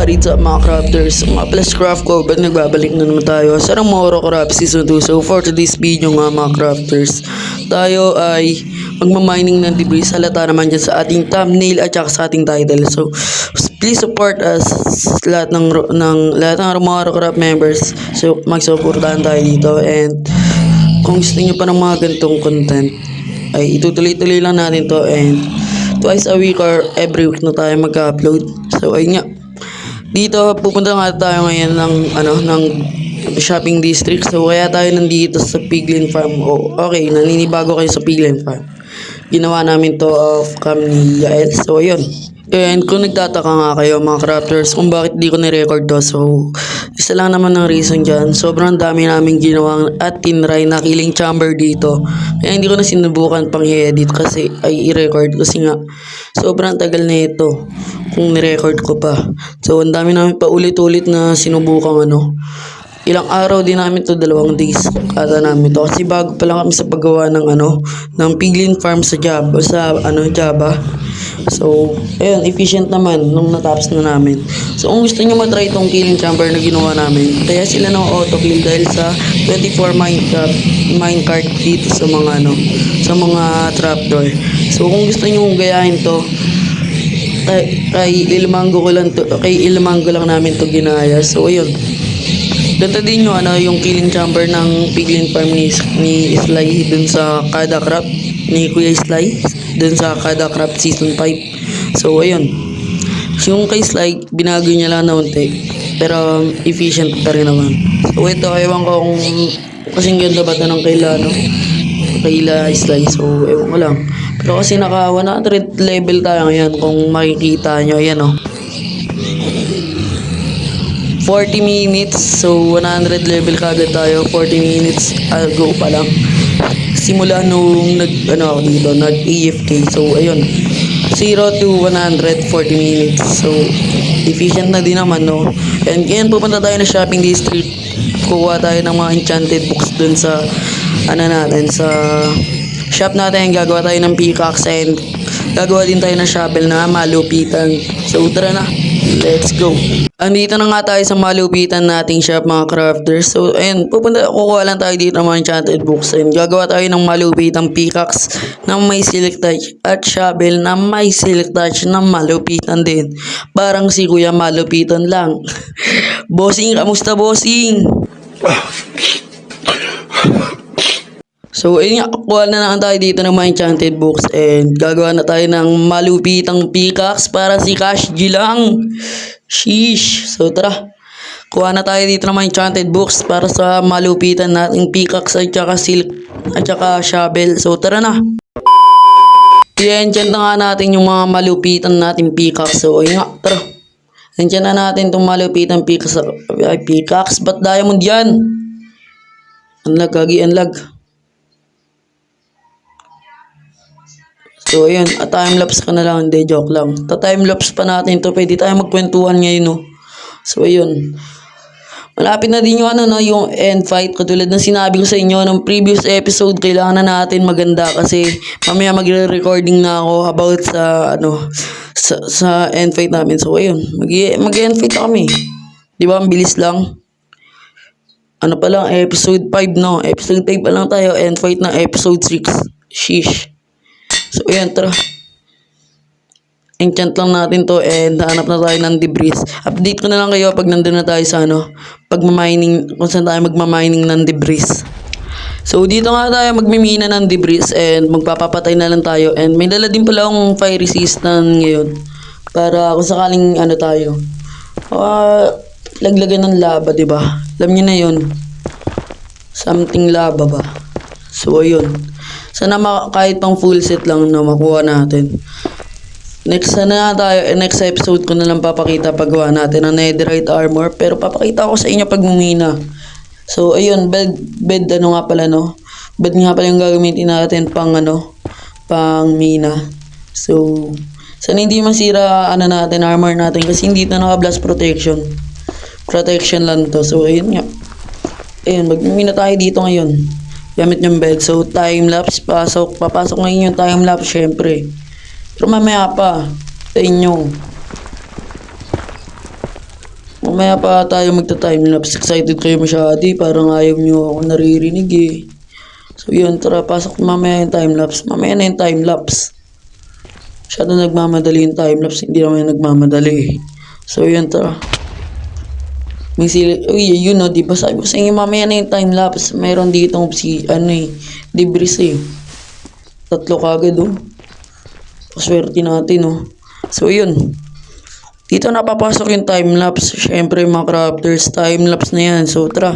What's up mga crafters? Mga plus craft ko, ba't nagbabalik na naman tayo sa Moro Craft Season 2. So for today's video nga mga crafters, tayo ay magmamining ng debris. Halata naman dyan sa ating thumbnail at saka sa ating title. So please support us lahat ng Moro Craft members. So magsuportahan tayo dito, and kung gusto nyo pa ng mga ganitong content ay itutuloy-tuloy lang natin to, and twice a week or every week na tayo mag-upload. So ayun nga, dito pupunta nga tayo ngayon ng shopping district. So kaya tayo nandito sa Piglin Farm. Okay, naninibago kayo sa Piglin Farm. Ginawa namin to off cam ni Yael. So ayun. And kung nagtataka nga kayo mga crafters kung bakit di ko ni-record to, so isa lang naman ng reason dyan. Sobrang dami namin ginawang at tinry na killing chamber dito. Kaya hindi ko na sinubukan pang i-edit kasi ay i-record kasi nga sobrang tagal na ito kung ni-record ko pa. So ang dami namin pa ulit-ulit na sinubukang ilang araw din namin to, 2 days kata namin to kasi bago pa lang kami sa paggawa ng Piglin Farm sa Java, Java. So ayun, efficient naman nung natapos na namin. So kung gusto niyo matry itong killing chamber na ginawa namin, kaya sila ng auto kill dahil sa 24 minecart dito sa mga trapdoor. So kung gusto niyo gayahin to, kay Ilmango lang namin to ginaya. So ayun, ganda din yung killing chamber ng Piglin Farm ni Sly dun sa Kada Craft, ni Kuya Sly dun sa Kada Craft Season 5. So ayun, yung kay Sly binago niya lang na unti, pero efficient pa rin naman. So ito, ewan ko kung kasing ganda ba ito ng kaila Sly. So ewan ko lang, pero kasi naka 100 level tayo ngayon. Kung makikita nyo, ayan 40 minutes. So 100 level kagad tayo 40 minutes ago pa lang, simula nung nag-AFK. So ayun, 0 to 140 minutes. So efficient na din naman, no? And ngayon pupunta tayo na shopping district. Kuha tayo ng mga enchanted books dun sa sa shop natin. Gagawa tayo ng pickaxe and gagawa din tayo ng shovel na malupitan. So tara na, let's go. Andito na nga tayo sa malupitan nating shop mga crafters. So ayun, kukuha lang tayo dito ng mga enchanted books, and gagawa tayo ng malupitang pickaxe na may silk touch at shovel na may silk touch na malupitan din. Parang si Kuya Malupitan lang. Bossing, kamusta bossing? So ayun nga, kuha na lang tayo dito ng mga enchanted books, and gagawa na tayo ng malupitang pickaxe para si Cash G lang. Sheesh. So tara, kuha na tayo dito ng mga enchanted books para sa malupitan nating pickaxe at saka silk at saka shovel. So tara na, i-enchant na nga natin yung mga malupitan nating pickaxe. So ayun nga, tara, enchant na natin itong malupitan pickaxe. Ba't diamond yan? Unlag, gagi, unlag. So ayun, timelapse ka na lang. Hindi, joke lang. Timelapse pa natin to. Pwede tayo magkwentuhan ngayon, So ayun, malapit na din yung end fight. Katulad ng sinabi ko sa inyo ng previous episode, kailangan na natin maganda kasi mamaya magre-recording na ako about sa end fight namin. So ayun, mag-end fight na kami. Di ba, ang bilis lang. Pa lang, episode 5, no? Episode 5 pa lang tayo, end fight na episode 6. Sheesh. So ayan, tara, enchant lang natin to, and hanap na tayo ng debris. Update ko na lang kayo pag nandun na tayo sa pagmamining, kung saan tayo magmamining ng debris. So dito nga tayo magmimina ng debris, and magpapapatay na lang tayo. And may dala din pala akong fire resistant ngayon para kung sakaling tayo laglagan ng lava, diba? Alam nyo na yun, something lava ba? So ayun, sana kahit pang full set lang makuha natin. Next episode ko na lang papakita paggawa natin ng netherite armor, pero papakita ko sa inyo pag mumina. So ayun, bed nga pala yung gagamitin natin pang mina. So sana hindi masira natin armor natin kasi hindi ito naka-blast protection lang to. So ayun nga, ayun, magmina tayo dito ngayon gamit yung bed. So time-lapse, papasok ngayon yung time-lapse syempre. Pero mamaya pa sa inyo. Mamaya pa tayo magta-timelapse. Excited kayo masyado, parang ayaw nyo ako naririnig eh. So yun, tara, pasok mamaya yung timelapse. Mamaya na yung timelapse. Masyado nagmamadali yung timelapse, hindi naman yung nagmamadali eh. So yun, tara. May sila, uy, yun o, diba sabi ko sa inyo, mamaya na yung timelapse. Mayroon dito debris eh. 3 kagad oh. Paswerte natin oh. So yun. Dito napapasok yung timelapse. Syempre mga crafters, timelapse na yan. So tara.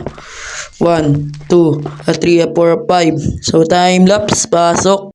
1, 2, 3, 4, 5. So timelapse, pasok.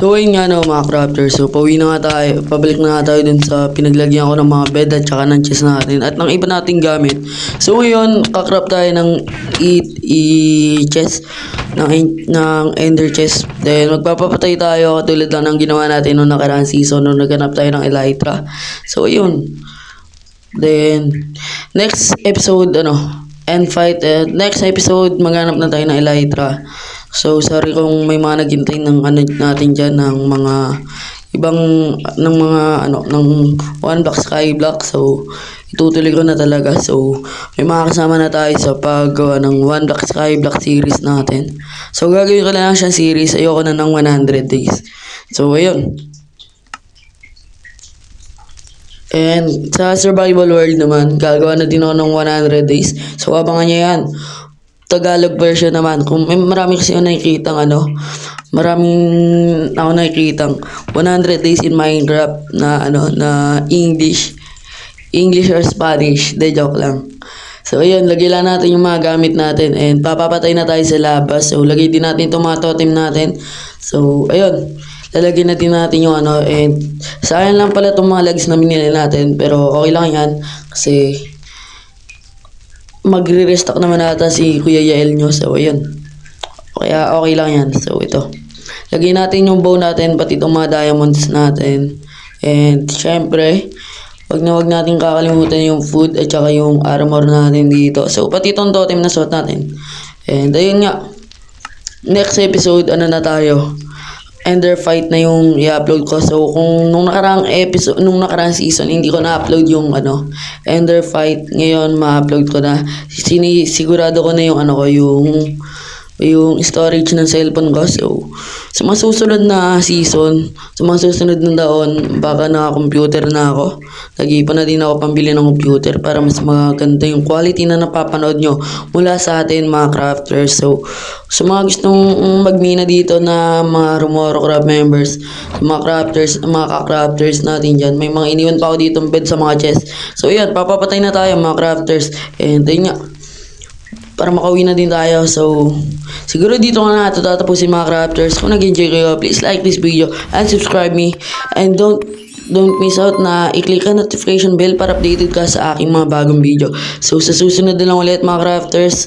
So ayun nga no mga crafters, so pauwi na nga tayo, pabalik na nga tayo dun sa pinaglagyan ko ng mga bed at saka ng chest natin at ng iba nating gamit. So ngayon, kakrap tayo ng chest, ng ender chest. Then magpapapatay tayo katulad lang ng ginawa natin noong nakaraang season nung naghanap tayo ng elytra. So ayun. Then next episode next episode maghanap na tayo ng elytra. So sorry kung may mga naghintay ng natin diyan ng mga ibang ng one block sky block. So itutuloy ko na talaga. So may mga kasama na tayo sa paggawa ng one block sky block series natin. So gagawin ko na lang siyang series, ayoko na ng 100 days. So ayun. And sa survival world naman, gagawa na din ako ng 100 days. So abangan nyo yan. Tagalog version naman. Kung may marami kasi ako nakikitang maraming ako nakikitang 100 days in Minecraft na na English or Spanish. De joke lang. So ayun, lagay lang natin yung mga gamit natin and papapatay na tayo sa labas. So lagay din natin itong mga totem natin. So ayun, lalagyan natin yung and sayang lang pala itong mga lags na binili natin pero okay lang yan kasi magre-restock naman ata si Kuya Yael nyo. So ayun, kaya okay lang yan. So ito, lagay natin yung bow natin pati itong mga diamonds natin and syempre wag natin kakalimutan yung food at saka yung armor natin dito. So pati itong totem na suot natin. And ayun nga, next episode na tayo, Ender fight na yung i-upload ko. So kung nung nakaraang season hindi ko na-upload yung Ender fight, ngayon ma-upload ko na. Sigurado ko na yung yung storage ng cellphone ko. So sa mga susunod na season, sa mga susunod na taon, baka naka-computer na ako. Nag-iipon na din ako pambili ng computer para mas maganda yung quality na napapanood nyo mula sa atin mga crafters. So sa mga gustong magmina dito na mga Rumoro Craft members, mga crafters, mga ka-crafters natin dyan, may mga iniwan pa ako dito bed sa mga chest. So yan, papapatay na tayo mga crafters. And ayun nga, para makauwi na din tayo. So siguro dito nga na tatapusin mga crafters. Kung nag-enjoy kayo, please like this video and subscribe me. And don't miss out na i-click ang notification bell para updated ka sa aking mga bagong video. So sa susunod na lang ulit mga crafters.